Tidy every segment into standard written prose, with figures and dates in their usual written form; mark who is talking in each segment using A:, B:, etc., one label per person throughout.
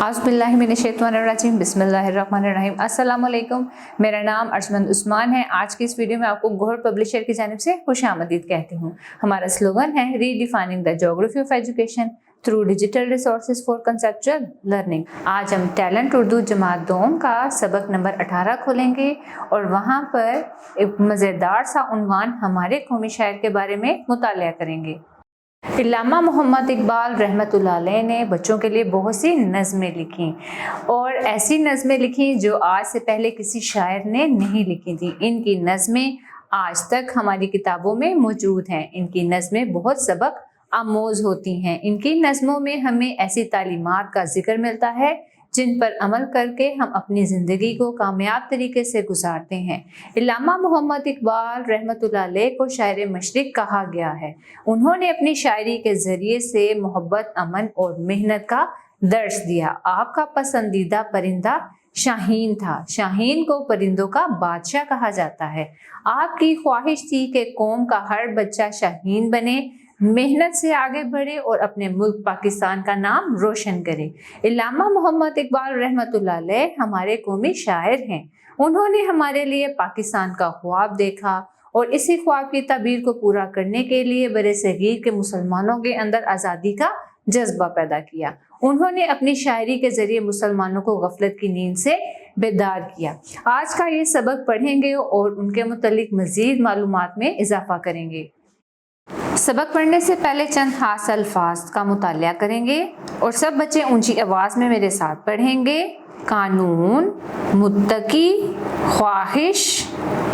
A: आज़बिल्लाहिमिनश्शैतानिर्रजीम बिस्मिल्लाहिर्रहमानिर्रहीम। अस्सलामुअलैकुम। मेरा नाम अर्जमंद उस्मान है। आज की इस वीडियो में आपको गौहर पब्लिशर की जानिब से खुशामदीद कहती हूँ। हमारा स्लोगन है redefining the geography of education through digital resources for conceptual learning. आज हम टैलेंट उर्दू जमात दोम का सबक नंबर 18 खोलेंगे और वहाँ पर एक मज़ेदार सा उन्वान हमारे कौमी शायर के बारे में मुतालिया करेंगे। इल्लामा मोहम्मद इकबाल रहमतुल्लाह अलैह ने बच्चों के लिए बहुत सी नज़में लिखी और ऐसी नज़में लिखी जो आज से पहले किसी शायर ने नहीं लिखी थी। इनकी नज़में आज तक हमारी किताबों में मौजूद हैं। इनकी नज़में बहुत सबक आमोज होती हैं। इनकी नज़मों में हमें ऐसी तालीमात का जिक्र मिलता है जिन पर अमल करके हम अपनी ज़िंदगी को कामयाब तरीके से गुजारते हैं। इल्लामा मोहम्मद इकबाल रहमतुल्लाह अलैह को शायर मशरिक़ कहा गया है। उन्होंने अपनी शायरी के ज़रिए से मोहब्बत, अमन और मेहनत का दर्स दिया। आपका पसंदीदा परिंदा शाहीन था। शाहीन को परिंदों का बादशाह कहा जाता है। आपकी ख्वाहिश थी कि कौम का हर बच्चा शाहीन बने, मेहनत से आगे बढ़े और अपने मुल्क पाकिस्तान का नाम रोशन करे। इल्लामा मोहम्मद इकबाल रहमतुल्लाह अलैह हमारे कौमी शायर हैं। उन्होंने हमारे लिए पाकिस्तान का ख्वाब देखा और इसी ख्वाब की ताबीर को पूरा करने के लिए बरे-सगीर के मुसलमानों के अंदर आज़ादी का जज्बा पैदा किया। उन्होंने अपनी शायरी के जरिए मुसलमानों को गफलत की नींद से बेदार किया। आज का ये सबक पढ़ेंगे और उनके मुतालिक मज़ीद मालूमात में इजाफा करेंगे। सबक पढ़ने से पहले चंद खास अल्फाज का मुतालिया करेंगे और सब बच्चे ऊंची आवाज़ में मेरे साथ पढ़ेंगे। कानून, मुत्तकी, ख्वाहिश,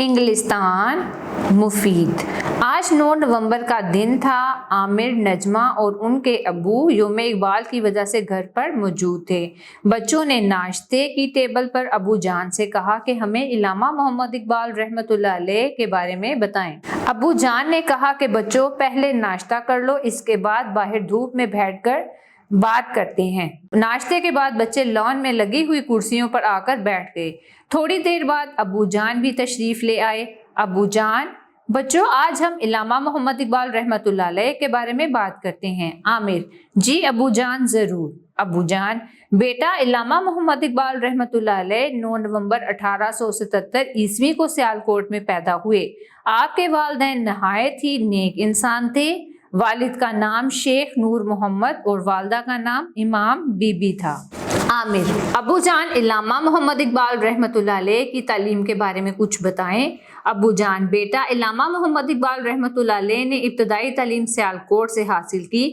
A: इंग्लिस्तान, मुफीद। आज 9 नवंबर का दिन था। आमिर, नजमा और उनके अबू यौम इकबाल की वजह से घर पर मौजूद थे। बच्चों ने नाश्ते की टेबल पर अबू जान से कहा कि हमें इल्लामा मोहम्मद इकबाल रहमतुल्लाह अलैह के बारे में बताएं। अबू जान ने कहा कि बच्चों पहले नाश्ता कर लो, इसके बाद बाहर धूप में बैठकर बात करते हैं। नाश्ते के बाद बच्चे लॉन में लगी हुई कुर्सियों पर आकर बैठ गए। थोड़ी देर बाद अबू जान भी तशरीफ ले आए। अबू जान, बच्चों आज हम इल्लामा मोहम्मद इकबाल रहमतुल्लाह अलैह के बारे में बात करते हैं। आमिर, जी अबू जान ज़रूर। अबू जान, बेटा इल्लामा मोहम्मद इकबाल रहमतुल्लाह अलैह 9 नवंबर 1877 ईस्वी को सियालकोट में पैदा हुए। आपके वालिदैन नहायत ही नेक इंसान थे। वालिद का नाम शेख नूर मोहम्मद और वालदा का नाम इमाम बीबी था। आमिर, अबू जान इल्लामा मोहम्मद इकबाल रहमतुल्लाह अलैह की तालीम के बारे में कुछ बताएं। अबू जान, बेटा इल्लामा मोहम्मद इकबाल रहमतुल्लाह अलैह ने इब्तदाई तालीम सियालकोट से हासिल की।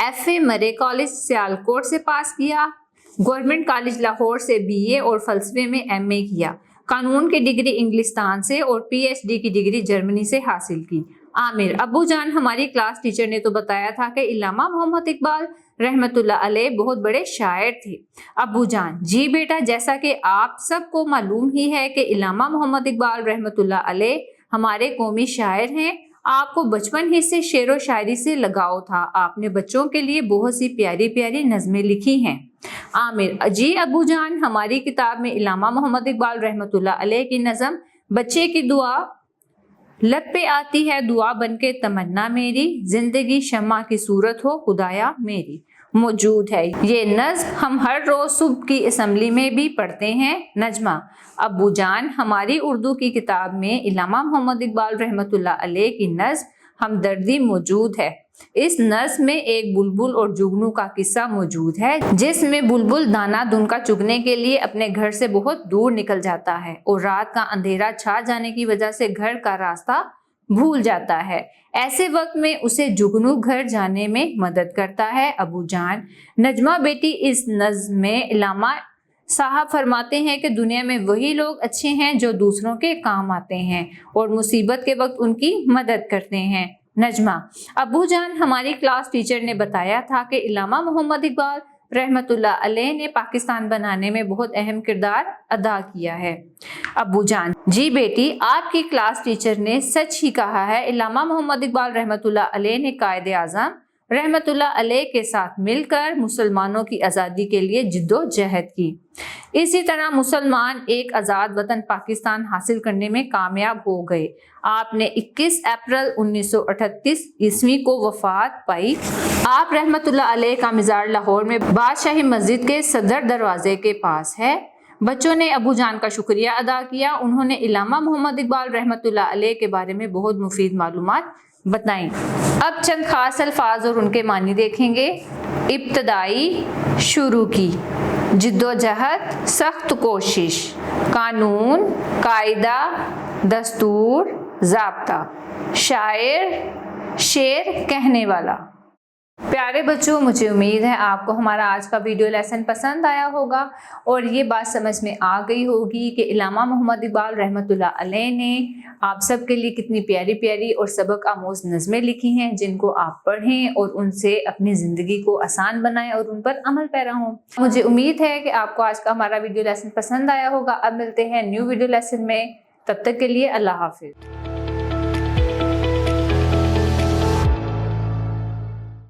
A: FA मरे कॉलेज सियालकोट से पास किया। गवर्नमेंट कॉलेज लाहौर से BA और फ़लसफे में MA किया। कानून की डिग्री इंग्लिस्तान से और PhD की डिग्री जर्मनी से हासिल की। आमिर, अबू जान हमारी क्लास टीचर ने तो बताया था कि इल्लामा मोहम्मद इकबाल रहमतुल्लाह अलैह बहुत बड़े शायर थे। अबू जान, जी बेटा, जैसा कि आप सबको मालूम ही है कि इल्लामा मोहम्मद इकबाल रहमतुल्लाह अलैह हमारे कौमी शायर हैं। आपको बचपन ही से शेर व शायरी से लगाव था। आपने बच्चों के लिए बहुत सी प्यारी प्यारी नज़में लिखी हैं। आमिर, जी अबू जान, हमारी किताब में इल्लामा मोहम्मद इकबाल रहमतुल्लाह अलैह की नज़म बच्चे की दुआ लब पे आती है दुआ बनके तमन्ना मेरी, जिंदगी शम्मा की सूरत हो खुदाया मेरी मौजूद है। ये नज़्म हम हर रोज़ सुबह की असम्बली में भी पढ़ते हैं। नजमा, अबू जान हमारी उर्दू की किताब में इल्लामा मोहम्मद इकबाल रहमतुल्लाह अलैह की नज़्म हमदर्दी मौजूद है। इस नज़्म में एक बुलबुल और जुगनू का किस्सा मौजूद है जिसमें बुलबुल दाना दुनका चुगने के लिए अपने घर से बहुत दूर निकल जाता है और रात का अंधेरा छा जाने की वजह से घर का रास्ता भूल जाता है। ऐसे वक्त में उसे जुगनू घर जाने में मदद करता है। अबू जान, नजमा बेटी, इस नज़्म में इल्लामा साहब फरमाते हैं कि दुनिया में वही लोग अच्छे हैं जो दूसरों के काम आते हैं और मुसीबत के वक्त उनकी मदद करते हैं। नजमा, अबू जान हमारी क्लास टीचर ने बताया था कि इल्लामा मोहम्मद इकबाल रहमतुल्लाह अलैह ने पाकिस्तान बनाने में बहुत अहम किरदार अदा किया है। अबू जान, जी बेटी, आपकी क्लास टीचर ने सच ही कहा है। इल्लामा मोहम्मद इकबाल रहमतुल्लाह अलैह ने कायदे आज़म रहमत उल्लाह अलैह के साथ मिलकर मुसलमानों की आज़ादी के लिए जिद्दोजहद की। इसी तरह मुसलमान एक आज़ाद वतन पाकिस्तान हासिल करने में कामयाब हो गए। आपने 21 अप्रैल 1938 ईस्वी को वफात पाई। आप रहमतुल्लाह अलैह का मज़ार लाहौर में बादशाही मस्जिद के सदर दरवाजे के पास है। बच्चों ने अबू जान का शुक्रिया अदा किया। उन्होंने इल्लामा मोहम्मद इकबाल रहमतुल्लाह अलैह के बारे में बहुत मुफीद मालूमात बताएं। अब चंद खास अल्फाज और उनके मानी देखेंगे। इब्तदाई, शुरू की, जिद्दोजहद, सख्त कोशिश, कानून, कायदा, दस्तूर, ज़ाब्ता, शायर, शेर, कहने वाला। प्यारे बच्चों, मुझे उम्मीद है आपको हमारा आज का वीडियो लेसन पसंद आया होगा और ये बात समझ में आ गई होगी कि इल्लामा मोहम्मद इकबाल रहमतुल्लाह अलैह ने आप सबके लिए कितनी प्यारी प्यारी और सबक आमोज नज़में लिखी हैं, जिनको आप पढ़ें और उनसे अपनी ज़िंदगी को आसान बनाएं और उन पर अमल पैरा हों। मुझे उम्मीद है कि आपको आज का हमारा वीडियो लेसन पसंद आया होगा। अब मिलते हैं न्यू वीडियो लेसन में, तब तक के लिए अल्लाह हाफिज़।